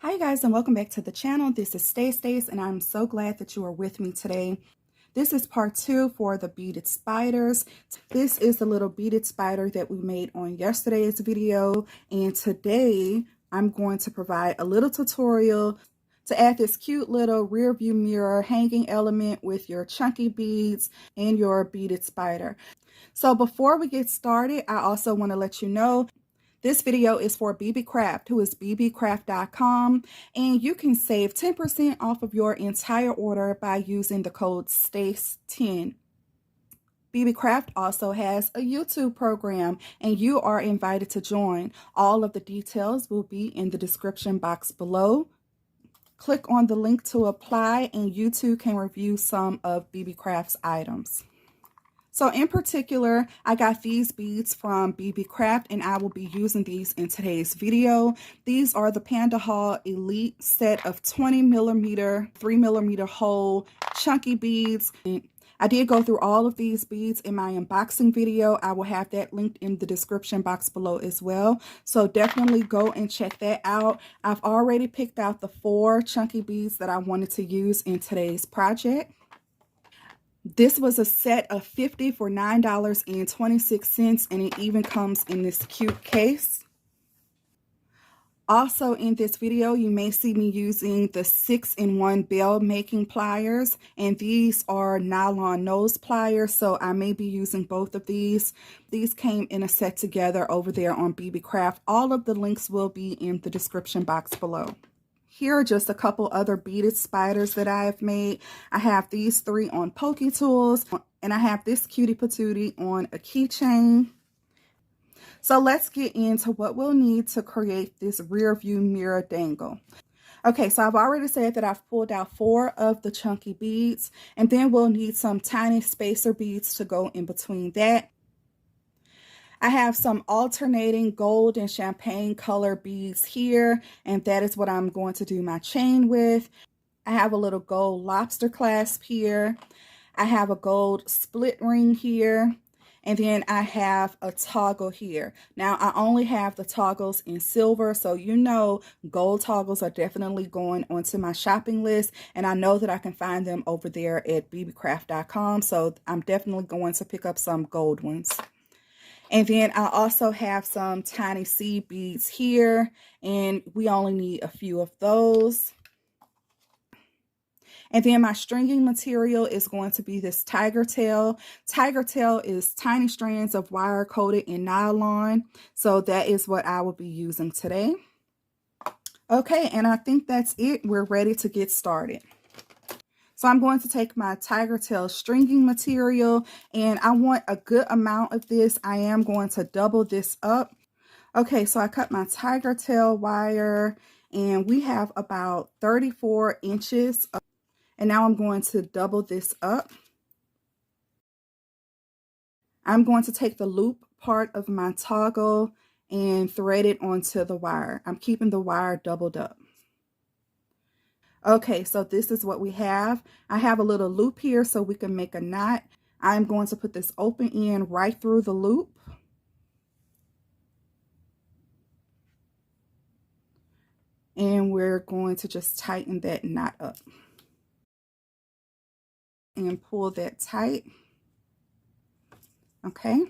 Hi guys, and welcome back to the channel. This is Stace, and I'm so glad that you are with me today. This is part 2 for the beaded spiders. This is the little beaded spider that we made on yesterday's video, and today I'm going to provide a little tutorial to add this cute little rear view mirror hanging element with your chunky beads and your beaded spider. So before we get started, I also want to let you know this video is for Beebeecraft, who is beebeecraft.com, and you can save 10% off of your entire order by using the code STACE10. Beebeecraft also has a YouTube program, and you are invited to join. All of the details will be in the description box below. Click on the link to apply, and you too can review some of Beebeecraft's items. So in particular, I got these beads from Beebeecraft, and I will be using these in today's video. These are the Panda Haul Elite set of 20mm, 3mm hole chunky beads. I did go through all of these beads in my unboxing video. I will have that linked in the description box below as well. So definitely go and check that out. I've already picked out the 4 chunky beads that I wanted to use in today's project. This was a set of 50 for $9.26, and it even comes in this cute case. Also in this video, you may see me using the 6-in-1 bell making pliers, and these are nylon nose pliers, so I may be using both of these. These came in a set together over there on Beebeecraft. All of the links will be in the description box below. Here are just a couple other beaded spiders that I have made. I have these 3 on Pokey Tools, and I have this cutie patootie on a keychain. So let's get into what we'll need to create this rear view mirror dangle. Okay, so I've already said that I've pulled out 4 of the chunky beads, and then we'll need some tiny spacer beads to go in between that. I have some alternating gold and champagne color beads here, and that is what I'm going to do my chain with. I have a little gold lobster clasp here. I have a gold split ring here, and then I have a toggle here. Now, I only have the toggles in silver, so you know gold toggles are definitely going onto my shopping list, and I know that I can find them over there at beebeecraft.com, so I'm definitely going to pick up some gold ones. And then I also have some tiny seed beads here, and we only need a few of those. And then my stringing material is going to be this tiger tail. Tiger tail is tiny strands of wire coated in nylon. So that is what I will be using today. Okay, and I think that's it. We're ready to get started. So I'm going to take my tiger tail stringing material, and I want a good amount of this. I am going to double this up. Okay, so I cut my tiger tail wire, and we have about 34 inches. And now I'm going to double this up. I'm going to take the loop part of my toggle and thread it onto the wire. I'm keeping the wire doubled up. Okay, so this is what we have. I have a little loop here so we can make a knot. I'm going to put this open end right through the loop. And we're going to just tighten that knot up. And pull that tight. Okay.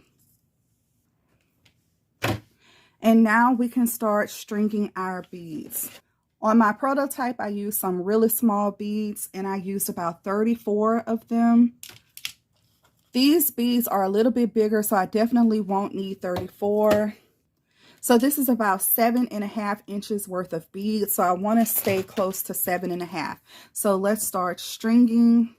And now we can start stringing our beads. On my prototype, I used some really small beads, and I used about 34 of them. These beads are a little bit bigger, so I definitely won't need 34. So this is about 7.5 inches worth of beads, so I want to stay close to 7.5. So let's start stringing.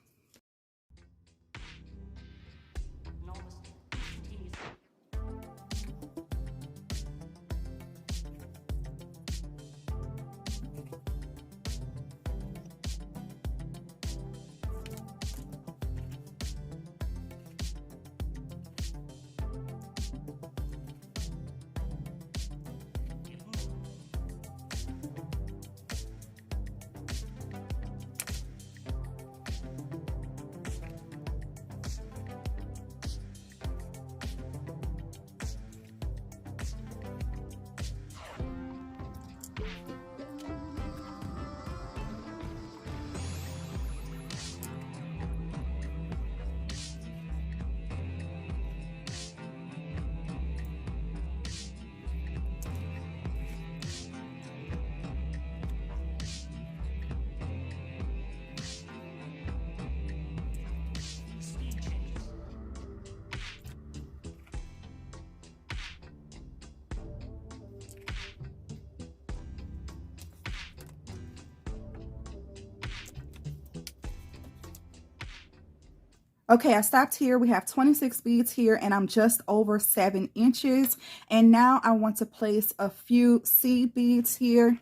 Okay, I stopped here. We have 26 beads here and I'm just over 7 inches. And now I want to place a few seed beads here.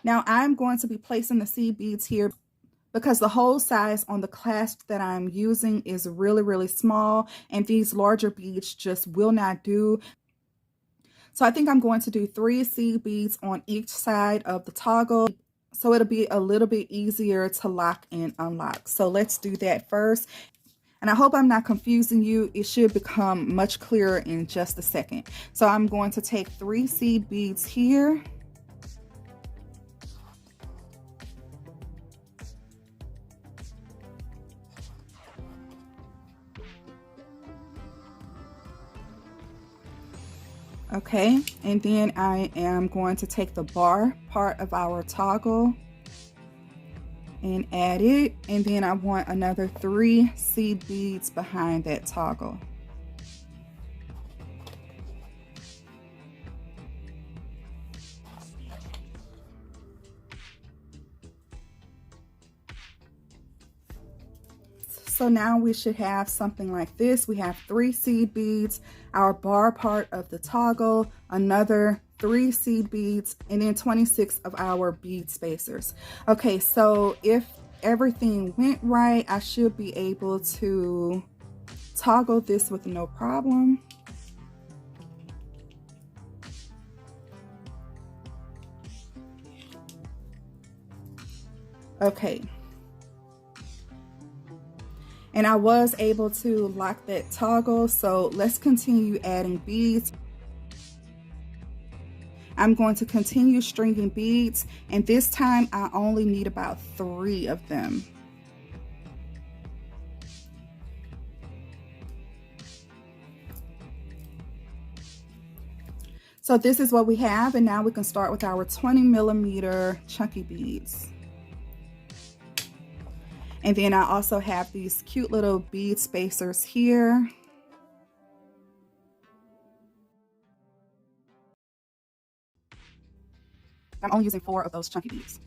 Now I'm going to be placing the seed beads here because the hole size on the clasp that I'm using is really, really small, and these larger beads just will not do. So I think I'm going to do 3 seed beads on each side of the toggle, so it'll be a little bit easier to lock and unlock. So let's do that first. And I hope I'm not confusing you. It should become much clearer in just a second. So I'm going to take 3 seed beads here. Okay, and then I am going to take the bar part of our toggle and add it, and then I want another 3 seed beads behind that toggle. So now we should have something like this. We have 3 seed beads, our bar part of the toggle, another 3 seed beads, and then 26 of our bead spacers. Okay, so if everything went right, I should be able to toggle this with no problem. Okay. And I was able to lock that toggle, so let's continue adding beads. I'm going to continue stringing beads, and this time I only need about 3 of them. So this is what we have, and now we can start with our 20mm chunky beads. And then I also have these cute little bead spacers here. I'm only using 4 of those chunky beads.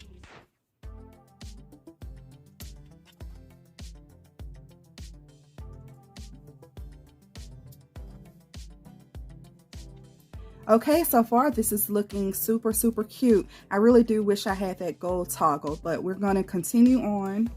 Okay, so far this is looking super, super cute. I really do wish I had that gold toggle, but we're going to continue on.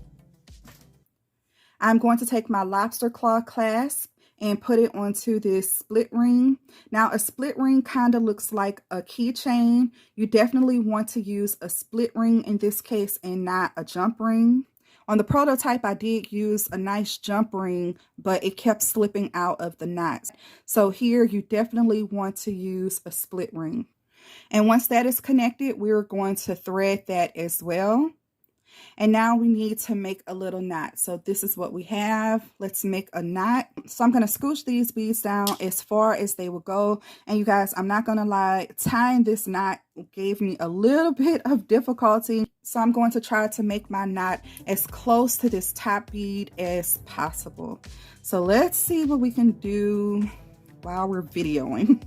I'm going to take my lobster claw clasp and put it onto this split ring. Now a split ring kind of looks like a keychain. You definitely want to use a split ring in this case and not a jump ring. On the prototype I did use a nice jump ring, but it kept slipping out of the knots. So here you definitely want to use a split ring. And once that is connected, we're going to thread that as well. And now we need to make a little knot. So this is what we have. Let's make a knot. So I'm going to scooch these beads down as far as they will go. And you guys, I'm not going to lie, tying this knot gave me a little bit of difficulty. So I'm going to try to make my knot as close to this top bead as possible. So let's see what we can do while we're videoing.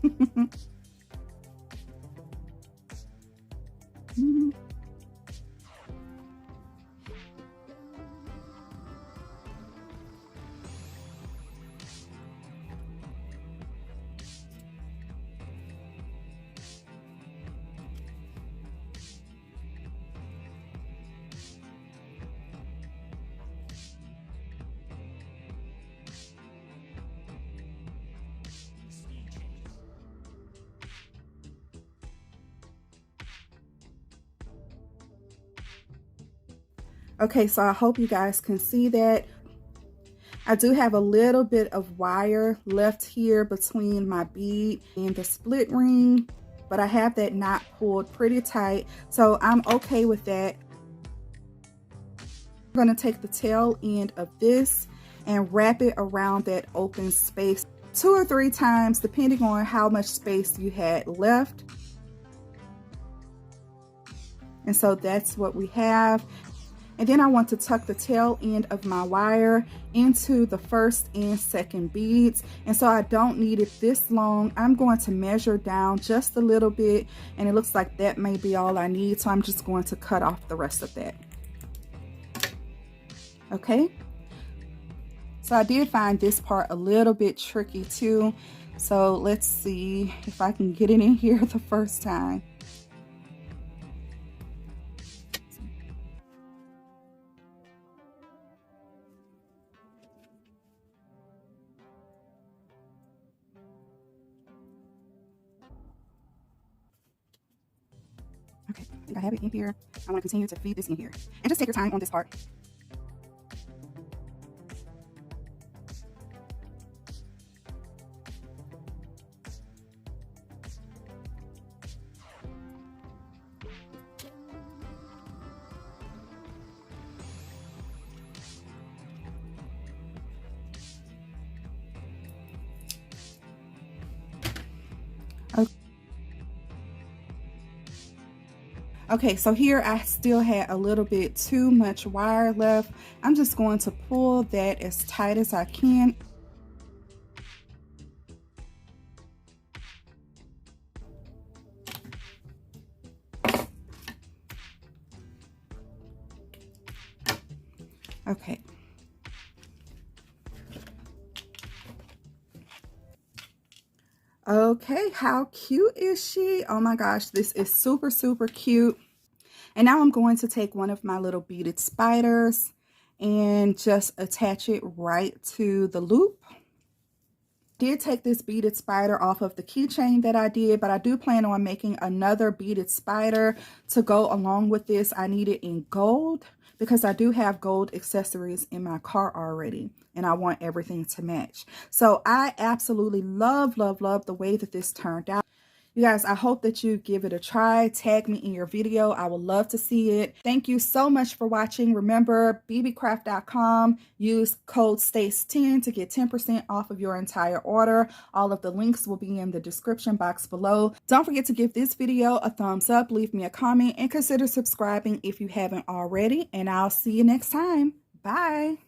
Okay, so I hope you guys can see that. I do have a little bit of wire left here between my bead and the split ring, but I have that knot pulled pretty tight, so I'm okay with that. I'm going to take the tail end of this and wrap it around that open space 2 or 3 times, depending on how much space you had left. And so that's what we have. And then I want to tuck the tail end of my wire into the first and second beads. And so I don't need it this long. I'm going to measure down just a little bit, and it looks like that may be all I need. So I'm just going to cut off the rest of that. Okay. So I did find this part a little bit tricky too. So let's see if I can get it in here the first time. Okay, I think I have it in here. I want to continue to feed this in here. And just take your time on this part. Okay, so here I still had a little bit too much wire left. I'm just going to pull that as tight as I can. Okay. Okay, how cute is she? Oh my gosh, this is super, super cute. And now I'm going to take one of my little beaded spiders and just attach it right to the loop. Did take this beaded spider off of the keychain that I did, but I do plan on making another beaded spider to go along with this. I need it in gold because I do have gold accessories in my car already and I want everything to match. So I absolutely love, love, love the way that this turned out. You guys, I hope that you give it a try. Tag me in your video. I would love to see it. Thank you so much for watching. Remember, Beebeecraft.com. Use code STACE10 to get 10% off of your entire order. All of the links will be in the description box below. Don't forget to give this video a thumbs up, leave me a comment, and consider subscribing if you haven't already. And I'll see you next time. Bye.